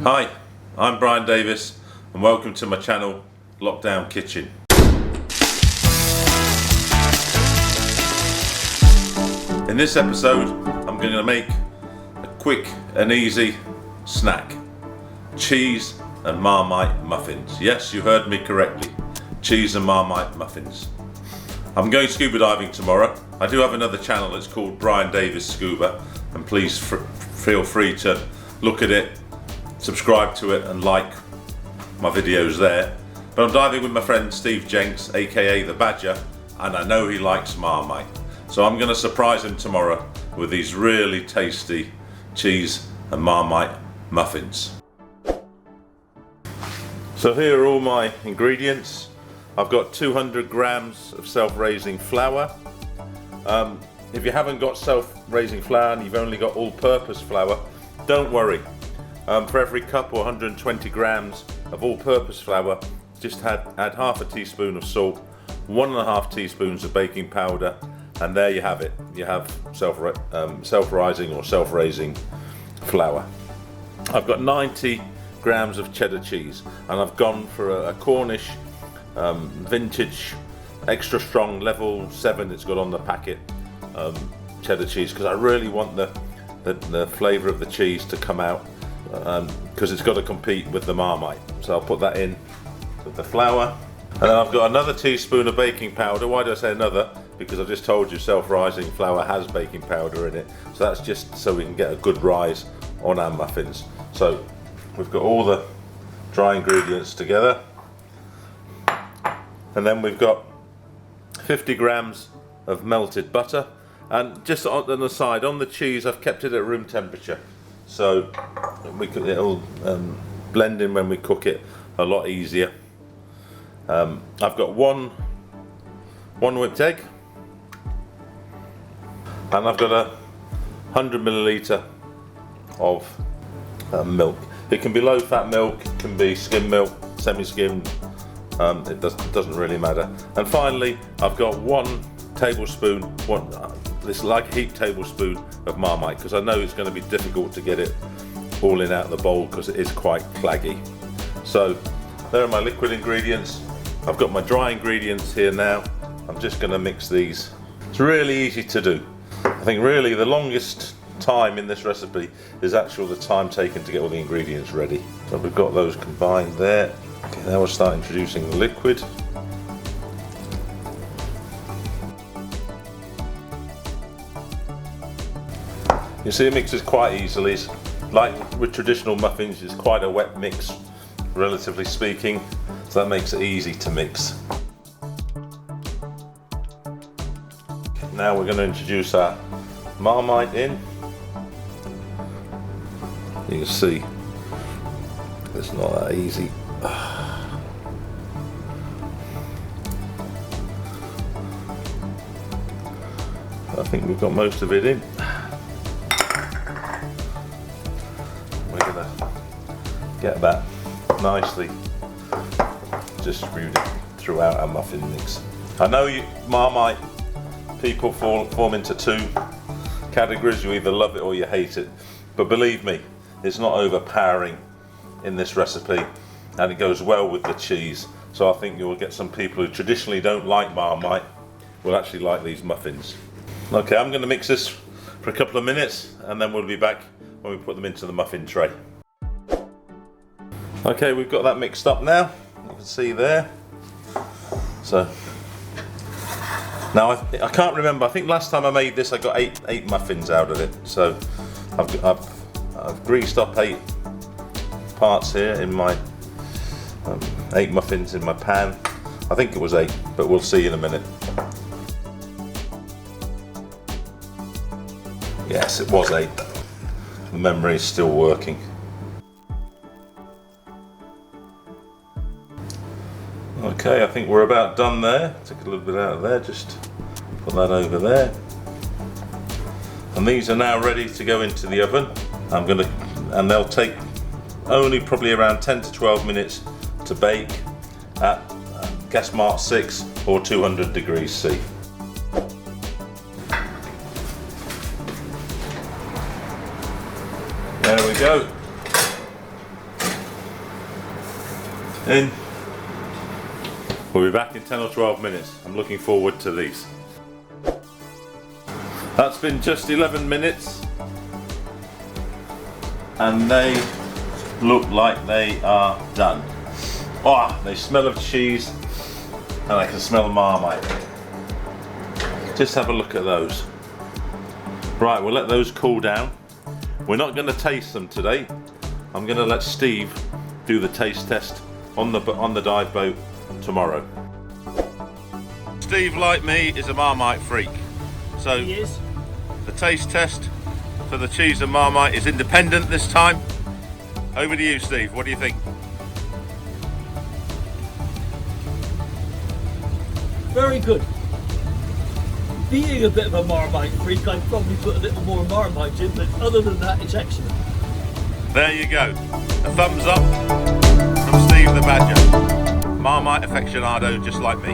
Hi, I'm Brian Davis and welcome to my channel, Lockdown Kitchen. In this episode, I'm going to make a quick and easy snack. Cheese and Marmite muffins. Yes, you heard me correctly. Cheese and Marmite muffins. I'm going scuba diving tomorrow. I do have another channel, it's called Brian Davis Scuba, and please feel free to look at it, subscribe to it and like my videos there. But I'm diving with my friend Steve Jenks, aka the Badger, and I know he likes Marmite. So I'm going to surprise him tomorrow with these really tasty cheese and Marmite muffins. So here are all my ingredients. I've got 200 grams of self-raising flour. If you haven't got self-raising flour and you've only got all-purpose flour, don't worry. For every cup or 120 grams of all-purpose flour, just add half a teaspoon of salt, 1.5 teaspoons of baking powder, and there you have it. You have self-rising or self-raising flour. I've got 90 grams of cheddar cheese, and I've gone for a Cornish vintage extra strong level 7 it's got on the packet cheddar cheese, because I really want the flavour of the cheese to come out, because it's got to compete with the Marmite. So I'll put that in with the flour, and then I've got another teaspoon of baking powder. Why do I say another? Because I've just told you self-rising flour has baking powder in it, so that's just so we can get a good rise on our muffins. So we've got all the dry ingredients together, and then we've got 50 grams of melted butter, and just on the side, on the cheese I've kept it at room temperature, so it'll blend in when we cook it a lot easier. I've got one whipped egg, and I've got 100 milliliter of milk. It can be low fat milk, it can be skim milk, semi-skimmed, it doesn't really matter. And finally I've got 1 tablespoon, this like a heaped tablespoon of Marmite, because I know it's going to be difficult to get it all in out of the bowl because it is quite claggy. So there are my liquid ingredients. I've got my dry ingredients here now. I'm just going to mix these. It's really easy to do. I think really the longest time in this recipe is actually the time taken to get all the ingredients ready. So we've got those combined there. Okay, now we'll start introducing the liquid. You see it mixes quite easily. Like with traditional muffins, it's quite a wet mix, relatively speaking, so that makes it easy to mix. Now we're going to introduce our Marmite in. You can see it's not that easy. I think we've got most of it in. We're going to get that nicely distributed throughout our muffin mix. I know Marmite people form into 2 categories. You either love it or you hate it, but believe me, it's not overpowering in this recipe, and it goes well with the cheese. So I think you'll get some people who traditionally don't like Marmite will actually like these muffins. Okay, I'm going to mix this for a couple of minutes, and then we'll be back when we put them into the muffin tray. Okay, we've got that mixed up now, you can see there. So now I can't remember, I think last time I made this I got 8 muffins out of it. So I've greased up 8 parts here in my 8 muffins in my pan. I think it was 8, but we'll see in a minute. Yes, it was 8. The memory is still working. Okay, I think we're about done there. Take a little bit out of there, just put that over there. And these are now ready to go into the oven. And they'll take only probably around 10 to 12 minutes to bake at gas mark 6 or 200 degrees C. There we go. In. We'll be back in 10 or 12 minutes. I'm looking forward to these. That's been just 11 minutes. And they look like they are done. Oh, they smell of cheese and I can smell Marmite. Just have a look at those. Right, we'll let those cool down. We're not going to taste them today. I'm going to let Steve do the taste test on the dive boat tomorrow. Steve, like me, is a Marmite freak. So He is. the taste test for the cheese and Marmite is independent this time. Over to you, Steve. What do you think? Very good. Being a bit of a Marmite freak, I'd probably put a little more Marmite in, but other than that, it's excellent. There you go. A thumbs up from Steve the Badger. Marmite aficionado just like me.